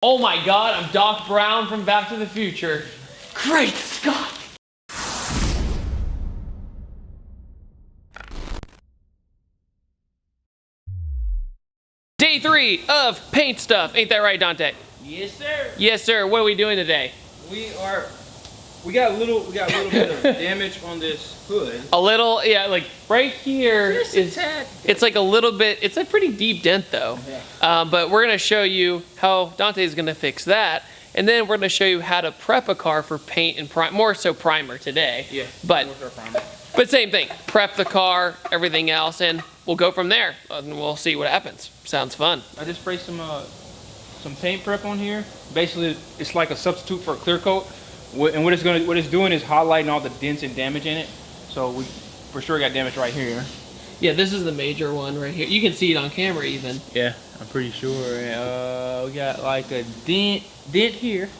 Oh my God, I'm Doc Brown from Back to the Future. Great Scott! Day 3 of paint stuff. Ain't that right, Dante? Yes, sir. Yes, sir. What are we doing today? We got a little bit of damage on this hood. A little, yeah, like right here Just is, a tad. it's like a little bit, it's a pretty deep dent though. Yeah. But we're gonna show you how Dante's gonna fix that. And then we're gonna show you how to prep a car for paint and more so primer today. Yeah. But same thing, prep the car, everything else, and we'll go from there and we'll see what happens. Sounds fun. I just sprayed some paint prep on here. Basically, it's like a substitute for a clear coat. And what it's doing is highlighting all the dents and damage in it. So we for sure got damage right here. Yeah, this is the major one right here. You can see it on camera even. Yeah, I'm pretty sure. We got like a dent here.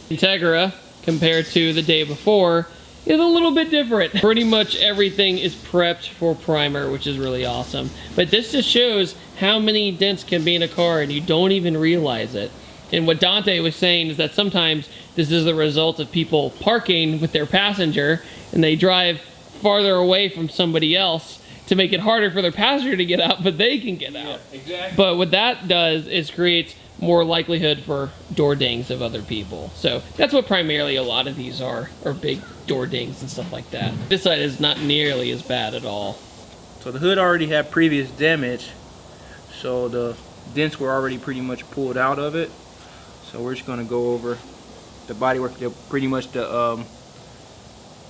Integra, compared to the day before, is a little bit different. Pretty much everything is prepped for primer, which is really awesome. But this just shows how many dents can be in a car and you don't even realize it. And what Dante was saying is that sometimes this is the result of people parking with their passenger and they drive farther away from somebody else to make it harder for their passenger to get out, but they can get out. Yeah, exactly. But what that does is creates more likelihood for door dings of other people. So that's what primarily a lot of these are big door dings and stuff like that. This side is not nearly as bad at all. So the hood already had previous damage, so the dents were already pretty much pulled out of it. So we're just gonna go over the bodywork, pretty much the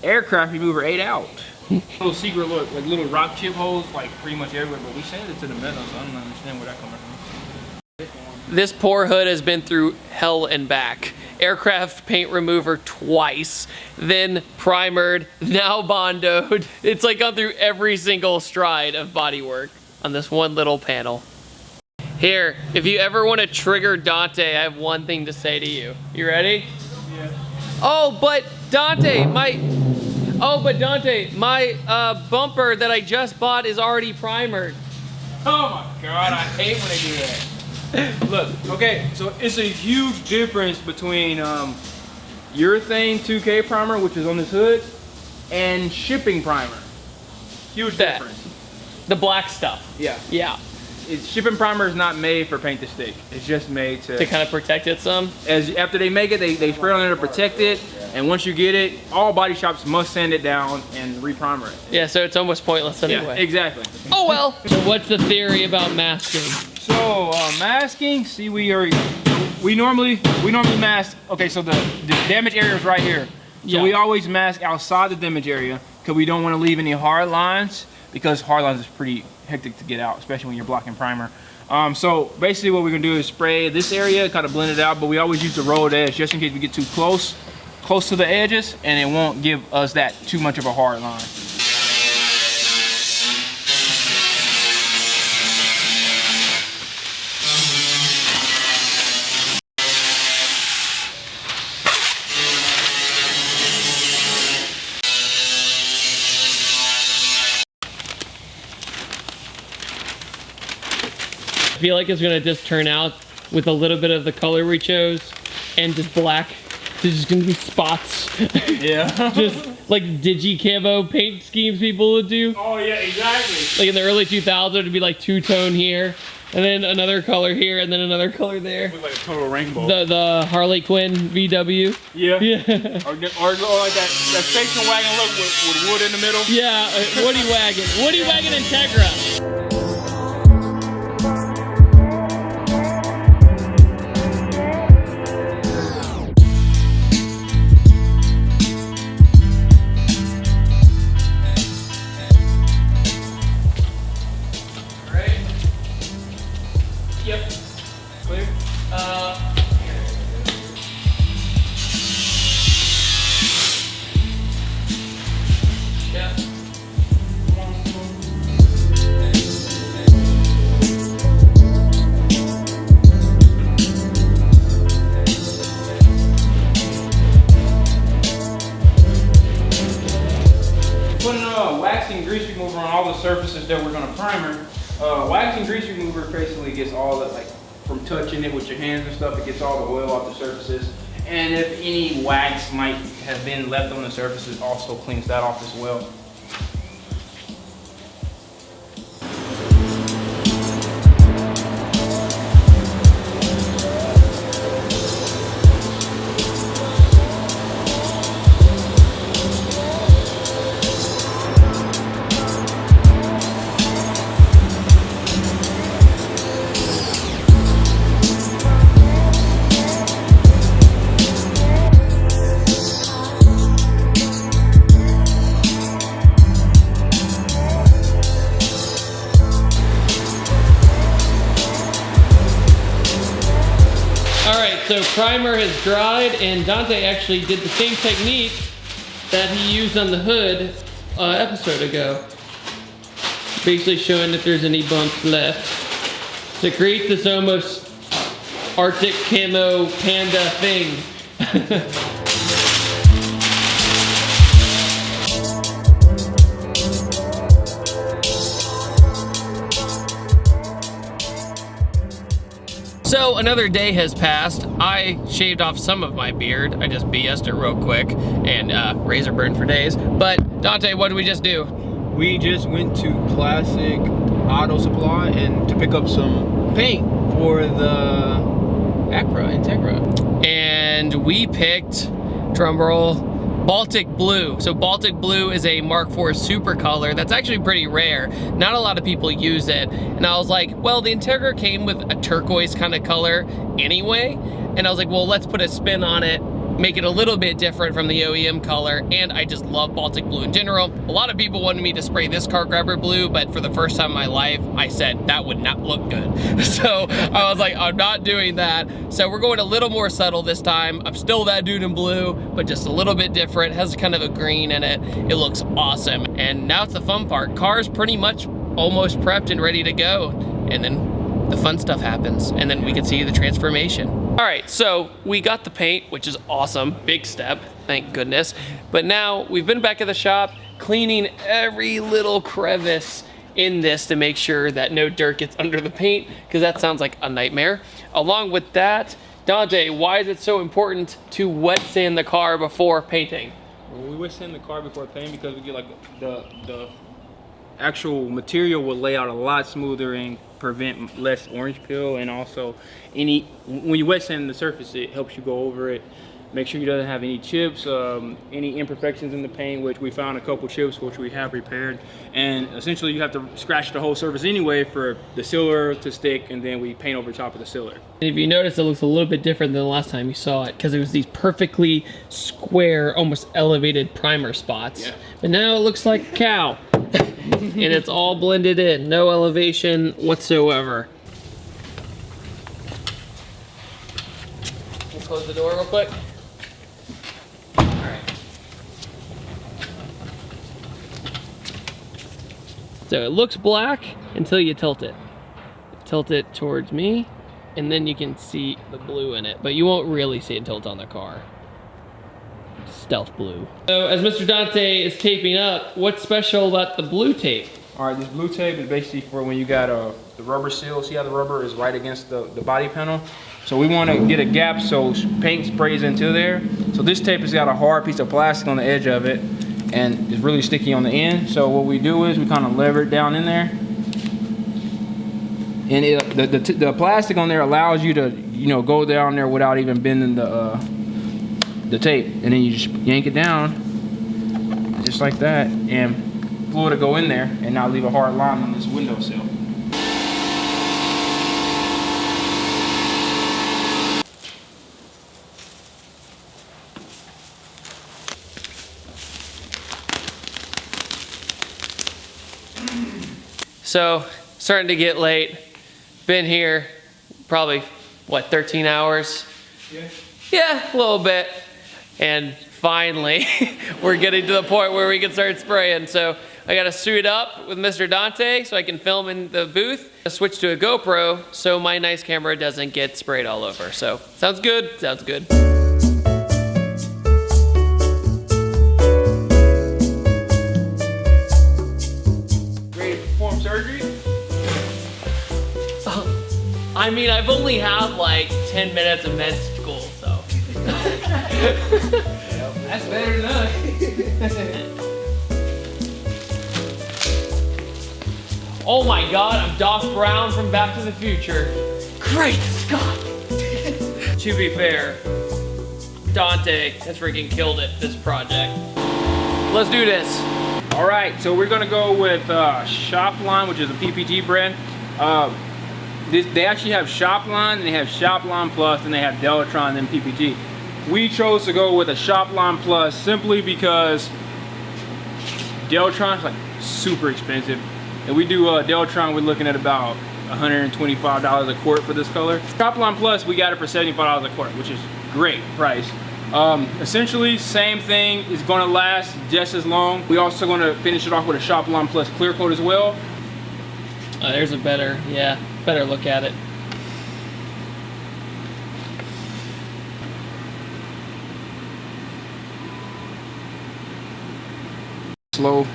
aircraft remover ate out. Little secret look, like little rock chip holes, like pretty much everywhere, but we sent it to the metal, so I don't understand where that coming from. This poor hood has been through hell and back. Aircraft paint remover twice, then primered, now bondoed. It's like gone through every single stride of bodywork on this one little panel. Here, if you ever want to trigger Dante, I have one thing to say to you. You ready? Yeah. Oh, but Dante, my bumper that I just bought is already primered. Oh my God, I hate when they do that. Look, okay, so it's a huge difference between urethane 2K primer, which is on this hood, and shipping primer. Huge difference. The black stuff. Yeah. Yeah. Shipping primer is not made for paint to stick. It's just made to kind of protect it some. After they make it, they spray on it to protect it. And once you get it, all body shops must sand it down and re-primer it. Yeah, so it's almost pointless anyway. Yeah, exactly. Oh well. So what's the theory about masking? So masking, see we normally mask. Okay, so the damage area is right here. So we always mask outside the damage area because we don't want to leave any hard lines, because hard lines is pretty hectic to get out, especially when you're blocking primer. So basically what we're gonna do is spray this area, kind of blend it out, but we always use the rolled edge just in case we get too close to the edges, and it won't give us that too much of a hard line. I feel like it's gonna just turn out with a little bit of the color we chose and just black. There's just gonna be spots. Yeah. Just like digi-camo paint schemes people would do. Oh yeah, exactly. Like in the early 2000s, it'd be like two-tone here, and then another color here, and then another color there. It was like a total rainbow. The Harley Quinn VW. Yeah. Yeah. Or like that station wagon look with wood in the middle. Yeah, Woody Wagon. Woody Wagon Integra. Yep. Clear? Yeah. Putting waxing grease remover on all the surfaces that we're gonna primer. Waxing grease remover basically gets all the from touching it with your hands and stuff. It gets all the oil off the surfaces. And if any wax might have been left on the surface, it also cleans that off as well. So primer has dried, and Dante actually did the same technique that he used on the hood episode ago. Basically showing if there's any bumps left. To create this almost Arctic camo panda thing. So another day has passed. I shaved off some of my beard. I just BS'd it real quick and razor burn for days. But Dante, what did we just do? We just went to Classic Auto Supply and to pick up some paint for the Acura Integra. And we picked, drumroll, Baltic Blue. So Baltic Blue is a Mark IV super color that's actually pretty rare. Not a lot of people use it. And I was like, well, the Integra came with a turquoise kind of color anyway. And I was like, well, let's put a spin on it, make it a little bit different from the OEM color. And I just love Baltic Blue in general. A lot of people wanted me to spray this car grabber blue, but for the first time in my life, I said that would not look good. So I was like, I'm not doing that. So we're going a little more subtle this time. I'm still that dude in blue, but just a little bit different. It has kind of a green in it. It looks awesome. And now it's the fun part. Car's pretty much almost prepped and ready to go. And then the fun stuff happens. And then we can see the transformation. All right, so we got the paint, which is awesome. Big step, thank goodness. But now we've been back at the shop cleaning every little crevice in this to make sure that no dirt gets under the paint, because that sounds like a nightmare. Along with that, Dante, why is it so important to wet sand the car before painting? Well, we wet sand the car before painting because we get like the actual material will lay out a lot smoother and prevent less orange peel, and also when you wet sand the surface, it helps you go over it, make sure you doesn't have any chips, any imperfections in the paint, which we found a couple chips which we have repaired. And essentially you have to scratch the whole surface anyway for the sealer to stick, and then we paint over top of the sealer. And if you notice, it looks a little bit different than the last time you saw it, because it was these perfectly square, almost elevated primer spots. Yeah. But now it looks like a cow. And it's all blended in, no elevation whatsoever. We'll close the door real quick. All right. So it looks black until you tilt it. Tilt it towards me, and then you can see the blue in it, but you won't really see it until it's on the car. Stealth blue. So as Mr. Dante is taping up, what's special about the blue tape? All right, this blue tape is basically for when you got the rubber seal. See how the rubber is right against the body panel? So we want to get a gap so paint sprays into there. So this tape has got a hard piece of plastic on the edge of it, and it's really sticky on the end. So what we do is we kind of lever it down in there. And the plastic on there allows you to, you know, go down there without even bending the tape, and then you just yank it down just like that, and fluid to go in there and not leave a hard line on this windowsill. So starting to get late. Been here probably what, 13 hours? Yeah, a little bit. And finally, we're getting to the point where we can start spraying. So I gotta suit up with Mr. Dante so I can film in the booth. I switch to a GoPro so my nice camera doesn't get sprayed all over. So sounds good, sounds good. Ready to perform surgery? I mean, I've only had like 10 minutes of med school, so. That's better than us. Oh my God, I'm Doc Brown from Back to the Future. Great Scott! To be fair, Dante has freaking killed it, this project. Let's do this. All right, so we're gonna go with Shopline, which is a PPG brand. They actually have Shopline, and they have Shopline Plus, and they have Deltron and PPG. We chose to go with a Shopline Plus simply because Deltron's like super expensive. And we do Deltron, we're looking at about $125 a quart for this color. Shopline Plus, we got it for $75 a quart, which is great price. Essentially, same thing, is gonna last just as long. We also gonna finish it off with a Shopline Plus clear coat as well. There's a better look at it. Slow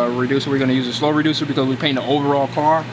reducer, we're gonna use a slow reducer because we paint the overall car.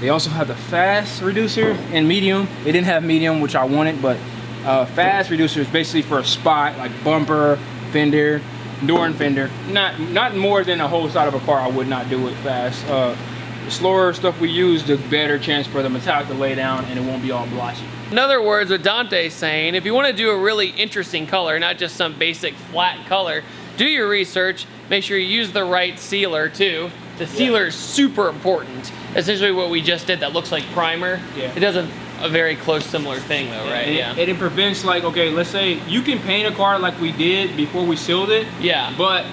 They also have the fast reducer and medium. They didn't have medium, which I wanted, but fast reducer is basically for a spot like bumper, fender, door and fender. Not more than a whole side of a car. I would not do it fast. The slower stuff we use, the better chance for the metallic to lay down and it won't be all blotchy. In other words, what Dante's saying, if you want to do a really interesting color, not just some basic flat color, do your research, make sure you use the right sealer too. The sealer is super important. Essentially what we just did that looks like primer. Yeah. It does a very close similar thing though, right? And it prevents, like, okay, let's say you can paint a car like we did before we sealed it. Yeah. But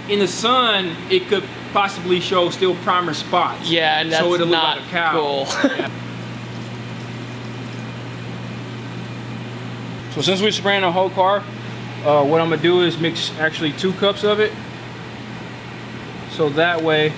in the sun, it could possibly show still primer spots. Yeah, and that's so it'll not look like a cow. cool. Yeah. So since we're spraying the whole car, what I'm gonna do is mix actually 2 cups of it. So that way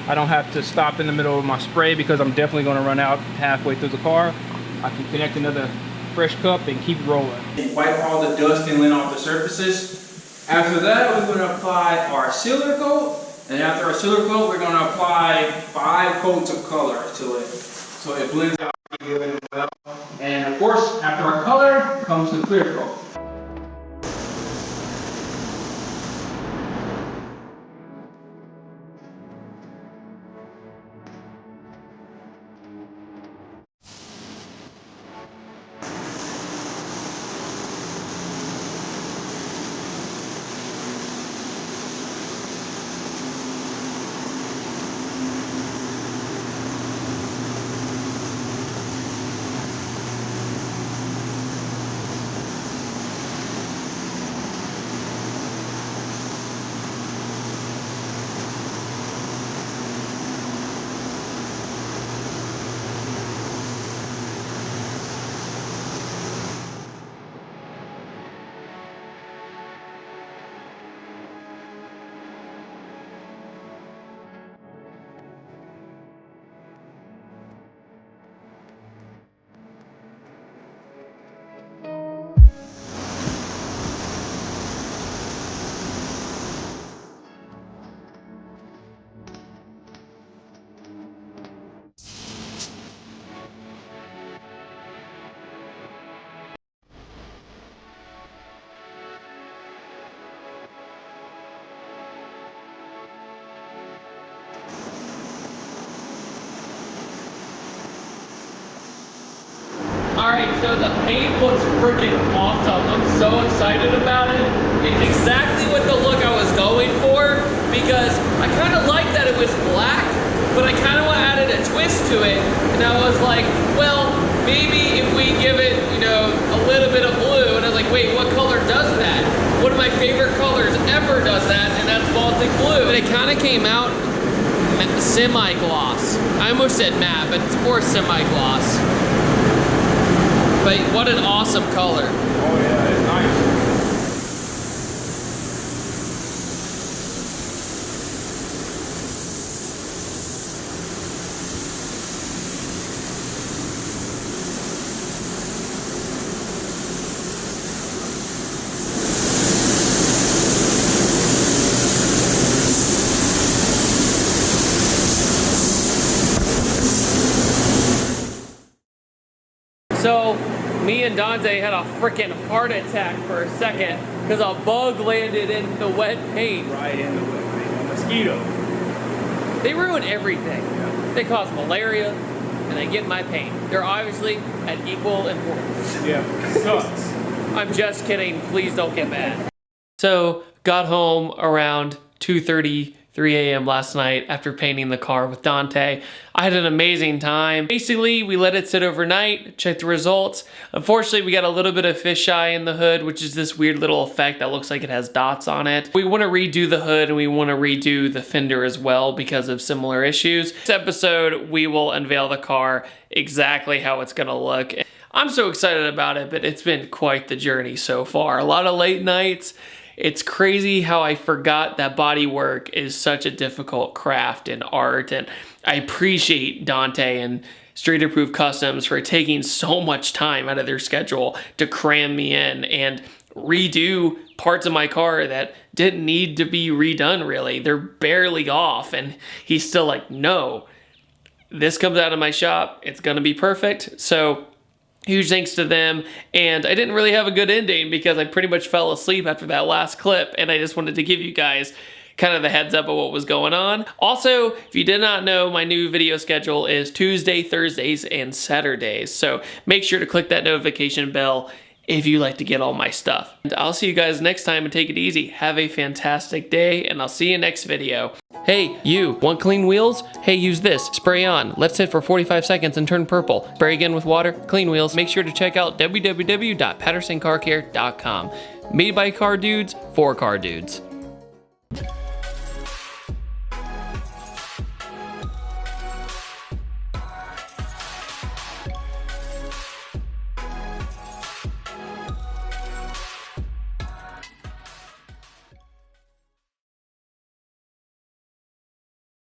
I don't have to stop in the middle of my spray because I'm definitely gonna run out halfway through the car. I can connect another fresh cup and keep rolling. Wipe all the dust and lint off the surfaces. After that, we're gonna apply our sealer coat. And after our sealer coat, we're gonna apply 5 coats of color to it. So it blends out really good and well. And of course, after our color comes the clear coat. Alright, so the paint looks freaking awesome. I'm so excited about it. It's exactly what the look I was going for because I kind of like that it was black, but I kind of added a twist to it. And I was like, well, maybe if we give it, you know, a little bit of blue. And I was like, wait, what color does that? One of my favorite colors ever does that, and that's Baltic blue. And it kind of came out semi-gloss. I almost said matte, but it's more semi-gloss. But what an awesome color. Oh yeah, it's nice. and Dante had a freaking heart attack for a second because a bug landed in the wet paint. Right in the wet paint. A mosquito. They ruin everything. Yeah. They cause malaria, and they get in my paint. They're obviously at equal importance. Yeah, sucks. I'm just kidding. Please don't get mad. So, got home around 2:30, 3 a.m. last night after painting the car with Dante. I had an amazing time. Basically, we let it sit overnight, checked the results. Unfortunately, we got a little bit of fisheye in the hood, which is this weird little effect that looks like it has dots on it. We want to redo the hood and we want to redo the fender as well because of similar issues. This episode, we will unveil the car exactly how it's going to look. I'm so excited about it, but it's been quite the journey so far. A lot of late nights. It's crazy how I forgot that body work is such a difficult craft and art, and I appreciate Dante and Street Approved Customs for taking so much time out of their schedule to cram me in and redo parts of my car that didn't need to be redone really. They're barely off, and he's still like, no, this comes out of my shop, it's gonna be perfect. So huge thanks to them, and I didn't really have a good ending because I pretty much fell asleep after that last clip, and I just wanted to give you guys kind of the heads up of what was going on. Also, if you did not know, my new video schedule is Tuesday, Thursdays, and Saturdays, so make sure to click that notification bell if you like to get all my stuff. And I'll see you guys next time, and take it easy. Have a fantastic day, and I'll see you next video. Hey, you, want clean wheels? Hey, use this. Spray on. Let it sit for 45 seconds and turn purple. Spray again with water. Clean wheels. Make sure to check out www.pattersoncarcare.com. Made by car dudes for car dudes.